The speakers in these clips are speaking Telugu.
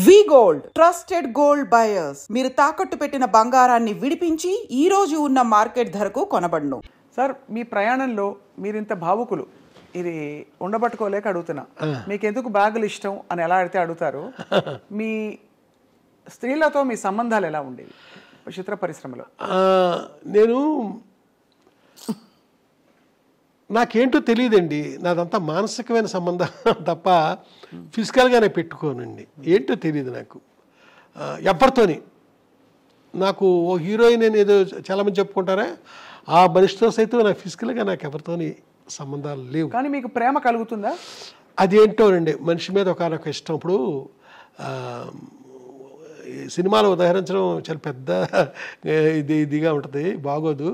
వి గోల్డ్ ట్రస్టెడ్ గోల్డ్ బయర్స్. మీరు తాకట్టు పెట్టిన బంగారాన్ని విడిపించి ఈ రోజు ఉన్న మార్కెట్ ధరకు కొనబడును. సార్, మీ ప్రయాణంలో మీరు ఇంత భావుకులు, ఇది ఉండబట్టుకోలేక అడుగుతున్నా, మీకు ఎందుకు బ్యాగులు ఇష్టం అని ఎలా అడిగితే అడుగుతారు. మీ స్త్రీలతో మీ సంబంధాలు ఎలా ఉండేవి చిత్ర పరిశ్రమలో? నేను నాకేంటో తెలియదండి, నాదంతా మానసికమైన సంబంధం తప్ప ఫిజికల్గానే పెట్టుకోనండి. ఏంటో తెలియదు నాకు ఎవరితోని. నాకు ఓ హీరోయిన్ అని ఏదో చాలామంది చెప్పుకుంటారా, ఆ మనిషితో సైతం నాకు ఫిజికల్గా నాకు ఎవరితోని సంబంధాలు లేవు. కానీ మీకు ప్రేమ కలుగుతుందా? అదేంటోనండి, మనిషి మీద ఒకనొక ఇష్టం. ఇప్పుడు సినిమాలో ఉదాహరించడం చాలా పెద్ద ఇదిగా ఉంటుంది, బాగోదు.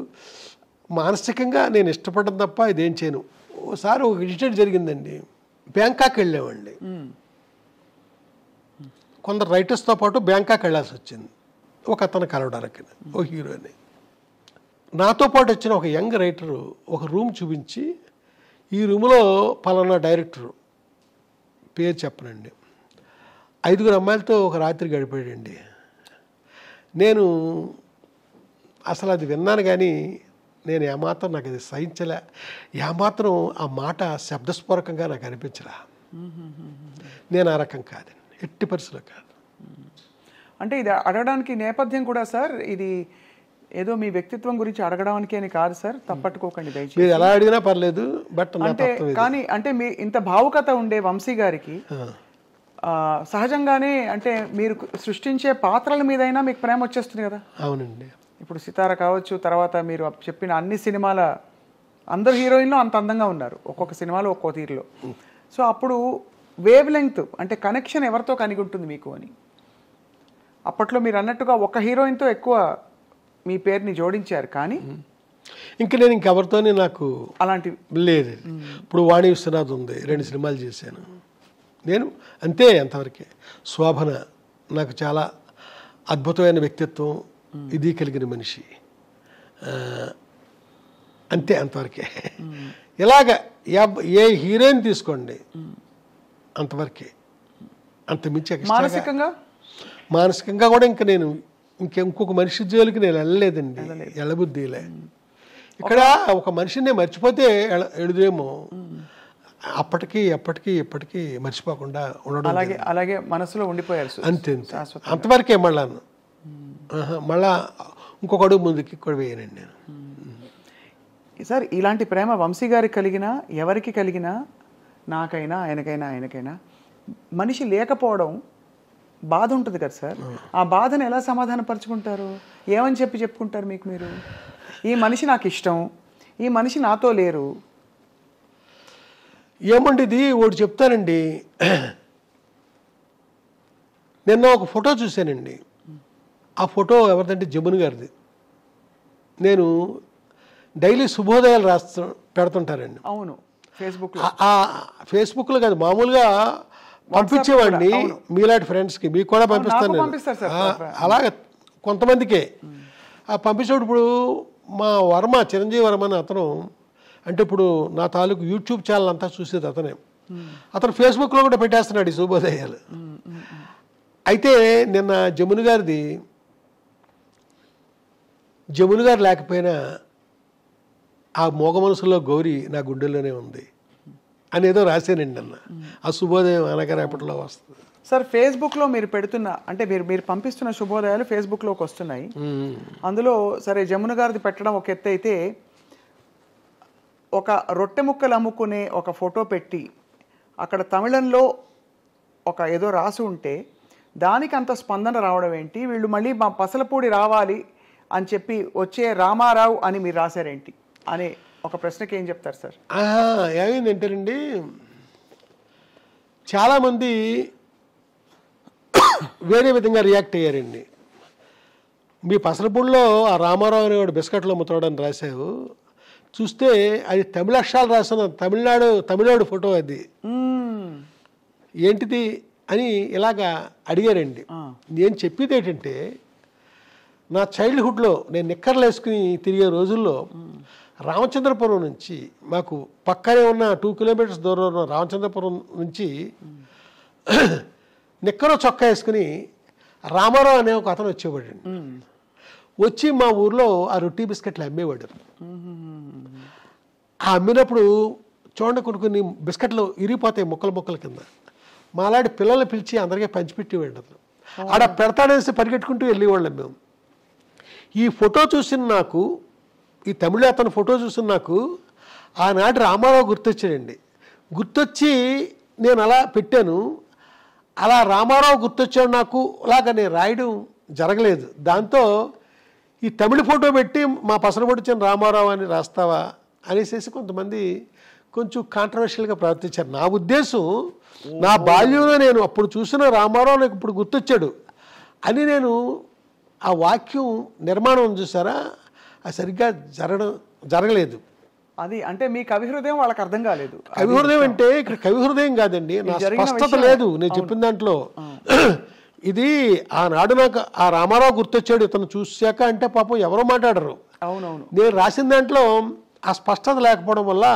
మానసికంగా నేను ఇష్టపడడం తప్ప ఇదేం చేయను. ఓసారి ఒక ఇన్సిడెంట్ జరిగిందండి, బ్యాంకాక్ వెళ్ళామండి. కొందరు రైటర్స్తో పాటు బ్యాంకాక్ వెళ్ళాల్సి వచ్చింది ఒక అతను కలవడానికి, ఒక హీరోని. నాతో పాటు వచ్చిన ఒక యంగ్ రైటరు ఒక రూమ్ చూపించి, ఈ రూమ్లో పలానా డైరెక్టరు పేరు చెప్పనండి 5 అమ్మాయిలతో ఒక రాత్రి గడిపాడండి. నేను అసలు అది విన్నాను, కానీ నేను ఏమాత్రం నాకు అది సహించలే. ఏమాత్రం ఆ మాట శబ్దస్ఫూరకంగా నాకు అనిపించరా. నేను ఆ రకం కాదండి, ఎట్టి పరిస్థితుల్లో కాదు. అంటే ఇది అడగడానికి నేపథ్యం కూడా సార్, ఇది ఏదో మీ వ్యక్తిత్వం గురించి అడగడానికి అని కాదు సార్, తప్పట్టుకోకండి దయచేసి. మీరు ఎలా అడిగినా పర్లేదు, బట్ అంటే కానీ అంటే మీ ఇంత భావుకత ఉండే వంశీ గారికి సహజంగానే అంటే మీరు సృష్టించే పాత్రల మీదైనా మీకు ప్రేమ వచ్చేస్తుంది కదా. అవునండి. ఇప్పుడు సితార కావచ్చు, తర్వాత మీరు చెప్పిన అన్ని సినిమాల అందరు హీరోయిన్లు అంత అందంగా ఉన్నారు, ఒక్కొక్క సినిమాలో ఒక్కో తీరులో. సో అప్పుడు వేవ్ లెంగ్త్ అంటే కనెక్షన్ ఎవరితో కలిగి ఉంటుంది మీకు అని? అప్పట్లో మీరు అన్నట్టుగా ఒక హీరోయిన్తో ఎక్కువ మీ పేరుని జోడించారు, కానీ ఇంకా నేను ఇంకెవరితోనే నాకు అలాంటి లేదు. ఇప్పుడు వాణి విశ్వనాథ్ ఉంది, 2 సినిమాలు చేశాను నేను, అంతే. అంతవరకే. శోభన నాకు చాలా అద్భుతమైన వ్యక్తిత్వం, ఇది కలిగిన మనిషి, అంతే, అంతవరకే. ఇలాగ ఏ హీరోయిన్ తీసుకోండి అంతవరకే, అంత మించి. మానసికంగా కూడా ఇంకా నేను ఇంకొక మనిషి జోలికి నేను వెళ్ళలేదండి, వెళ్ళబుద్ధిలే. ఇక్కడ ఒక మనిషిని మర్చిపోతే ఎడుదేమో, అప్పటికి ఎప్పటికీ మర్చిపోకుండా ఉండడం. అలాగే మనసులో ఉండిపోయారు, అంతే, అంతవరకే. మళ్ళా ఇంకొక అడుగు ముందుకి కూడా వేయనండి నేను. సార్, ఇలాంటి ప్రేమ వంశీ గారికి కలిగినా ఎవరికి కలిగినా, నాకైనా ఆయనకైనా మనిషి లేకపోవడం బాధ ఉంటుంది కదా సార్. ఆ బాధను ఎలా సమాధానపరుచుకుంటారు? ఏమని చెప్పుకుంటారు మీకు మీరు? ఈ మనిషి నాకు ఇష్టం, ఈ మనిషి నాతో లేరు. ఏమండి, ఇది ఒకటి చెప్తానండి. నిన్న ఒక ఫోటో చూశానండి. ఆ ఫోటో ఎవరిదంటే జమున గారిది. నేను డైలీ శుభోదయాలు పెడుతుంటారండి. అవును, ఫేస్బుక్లో కాదు, మామూలుగా పంపించేవాడిని మీలాంటి ఫ్రెండ్స్కి. మీకు కూడా పంపిస్తాను. అలాగే కొంతమందికే పంపించేటప్పుడు, ఇప్పుడు మా వర్మ, చిరంజీవి వర్మ అని అతను, అంటే ఇప్పుడు నా తాలూకు యూట్యూబ్ ఛానల్ అంతా చూసేది అతనే. అతను ఫేస్బుక్లో కూడా పెట్టేస్తున్నాడు ఈ శుభోదయాలు. అయితే నిన్న జమున గారు లేకపోయినా ఆ మోగ మనసులో గౌరీ నా గుండెల్లోనే ఉంది అనేదో రాశానండి అన్న. ఆ శుభోదయం అనగారేపట్లో వస్తుంది. సార్, ఫేస్బుక్లో మీరు పెడుతున్న, అంటే మీరు పంపిస్తున్న శుభోదయాలు ఫేస్బుక్లోకి వస్తున్నాయి. అందులో సరే జమున గారిది పెట్టడం ఒక ఎత్తు అయితే, ఒక రొట్టె ముక్కలు అమ్ముకునే ఒక ఫోటో పెట్టి అక్కడ తమిళంలో ఒక ఏదో రాసి ఉంటే దానికి అంత స్పందన రావడం ఏంటి? వీళ్ళు మళ్ళీ మా పసలపూడి రావాలి అని చెప్పి వచ్చే రామారావు అని మీరు రాశారేంటి అనే ఒక ప్రశ్నకి ఏం చెప్తారు సార్? ఏమైందంటేనండి, చాలామంది వేరే విధంగా రియాక్ట్ అయ్యారండి. మీ పసలపూడిలో ఆ రామారావు అనేవాడు బిస్కెట్లు అమ్ముతాడని రాశావు, చూస్తే అది తమిళ అక్షరాలు రాసిన తమిళనాడు ఫోటో, అది ఏంటిది అని ఇలాగా అడిగారండి. నేను చెప్పేది ఏంటంటే, నా చైల్డ్హుడ్లో నేను నిక్కర్లు వేసుకుని తిరిగే రోజుల్లో రామచంద్రపురం నుంచి మాకు పక్కనే ఉన్న 2 కిలోమీటర్స్ దూరంలో ఉన్న రామచంద్రపురం నుంచి నిక్కరో చొక్కా వేసుకుని రామారావు అనే ఒక అతను వచ్చేవాడు. వచ్చి మా ఊర్లో ఆ రొట్టి బిస్కెట్లు అమ్మేవాడు. ఆ అమ్మినప్పుడు చూడండి కొన్ని బిస్కెట్లు ఇరిగిపోతాయి ముక్కల కింద. మాలాంటి పిల్లల్ని పిలిచి అందరికీ పంచిపెట్టేవాడు అతను. ఆడ పెడతాడేసి పరిగెట్టుకుంటూ వెళ్ళేవాళ్ళం మేము. ఈ ఫోటో చూసిన నాకు, ఈ తమిళ అతను ఫోటో చూసిన నాకు ఆనాటి రామారావు గుర్తొచ్చాడండి. గుర్తొచ్చి నేను అలా పెట్టాను. అలా రామారావు గుర్తొచ్చాడు నాకు. అలాగా నేను రాయడం జరగలేదు. దాంతో ఈ తమిళ ఫోటో పెట్టి మా పసరబొడిచిన రామారావు అని రాస్తావా అనేసి కొంతమంది కొంచెం కాంట్రవర్షియల్గా ప్రవర్తించారు. నా ఉద్దేశం, నా బాల్యంలో నేను అప్పుడు చూసిన రామారావు నాకు ఇప్పుడు గుర్తొచ్చాడు అని నేను ఆ వాక్యం నిర్మాణం చూసారా, అది సరిగ్గా జరగలేదు. అది అంటే మీ కవి హృదయం వాళ్ళకి అర్థం కాలేదు. కవి హృదయం అంటే ఇక్కడ కవి హృదయం కాదండి, నా స్పష్టత లేదు నేను చెప్పిన దాంట్లో. ఇది ఆనాడు నాకు ఆ రామారావు గుర్తొచ్చాడు ఇతను చూశాక అంటే పాపం ఎవరో మాట్లాడరు. అవునవును. నేను రాసిన దాంట్లో ఆ స్పష్టత లేకపోవడం వల్ల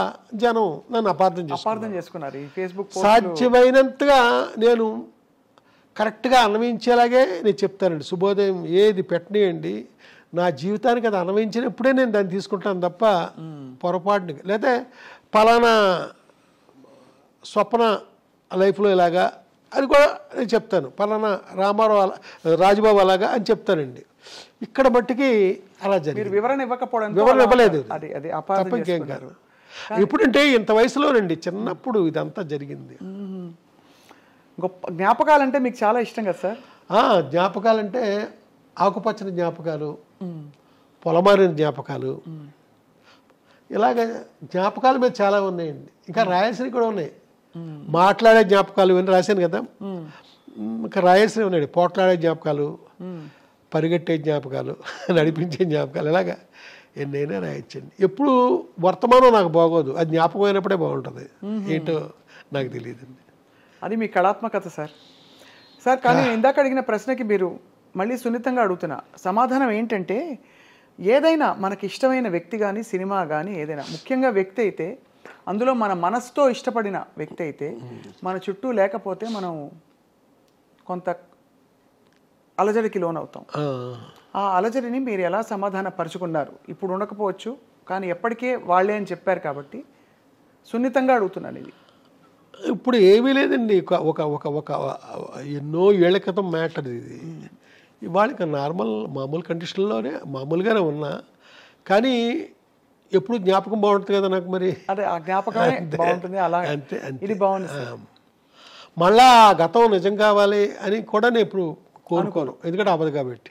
జనం నన్ను అపార్థం చేసుకున్నారు. ఈ ఫేస్బుక్ సాధ్యమైనంతగా నేను కరెక్ట్గా అన్వయించేలాగే నేను చెప్తానండి. శుభోదయం ఏది పెట్టనియండి, నా జీవితానికి అది అన్వయించినప్పుడే నేను దాన్ని తీసుకుంటాను తప్ప పొరపాటుని, లేకపోతే పలానా స్వప్న లైఫ్లో ఇలాగా అది కూడా నేను చెప్తాను, పలానా రామారావు రాజుబాబు అలాగా అని చెప్తానండి. ఇక్కడ మట్టికి అలా జరిగింది. వివరణ ఇవ్వకపోవడం, వివరణ ఇవ్వలేదు, తప్ప ఇంకేం కాదు. ఇప్పుడంటే ఇంత వయసులోనండి, చిన్నప్పుడు ఇదంతా జరిగింది. గొప్ప జ్ఞాపకాలంటే మీకు చాలా ఇష్టం కదా సార్? జ్ఞాపకాలంటే ఆకుపచ్చని జ్ఞాపకాలు, పొలమారిన జ్ఞాపకాలు, ఇలాగ జ్ఞాపకాలు మీద చాలా ఉన్నాయండి. ఇంకా రాయాల్సినవి కూడా ఉన్నాయి. మాట్లాడే జ్ఞాపకాలు ఇవన్నీ రాశాను కదా, ఇంకా రాయాల్సినవి ఉన్నాయండి. పోట్లాడే జ్ఞాపకాలు, పరిగెట్టే జ్ఞాపకాలు, నడిపించే జ్ఞాపకాలు, ఇలాగా ఎన్నైనా రాయొచ్చండి. ఎప్పుడు వర్తమానం నాకు బాగోదు, అది జ్ఞాపకం అయినప్పుడే బాగుంటుంది. ఏంటో నాకు తెలియదండి. అది మీ కళాత్మకత సార్. సార్ కానీ ఇందాక అడిగిన ప్రశ్నకి మీరు మళ్ళీ సున్నితంగా అడుగుతున్నా సమాధానం ఏంటంటే, ఏదైనా మనకి ఇష్టమైన వ్యక్తి కానీ సినిమా కానీ ఏదైనా, ముఖ్యంగా వ్యక్తి అయితే అందులో మన మనసుతో ఇష్టపడిన వ్యక్తి అయితే మన చుట్టూ లేకపోతే మనం కొంత అలజడికి లోనవుతాం. ఆ అలజడిని మీరు ఎలా సమాధాన పరుచుకున్నారు? ఇప్పుడు ఉండకపోవచ్చు కానీ ఎప్పటికే వాళ్ళే అని చెప్పారు కాబట్టి సున్నితంగా అడుగుతున్నాను. ఇది ఇప్పుడు ఏమీ లేదండి, ఒక ఒక ఒక ఎన్నో ఏళ్ల క్రితం మ్యాటర్ ఇది. ఇవాళ మామూలు కండిషన్లోనే మామూలుగానే ఉన్నా, కానీ ఎప్పుడు జ్ఞాపకం బాగుంటుంది కదా నాకు. మరి అదే ఆ జ్ఞాపకమే బాగుంటుంది. అలా అంతే ఇది బాగుంది. మళ్ళా గతం నిజం కావాలి అని కూడా నేను ఇప్పుడు కోరుకోను, ఎందుకంటే అవ్వదు కాబట్టి.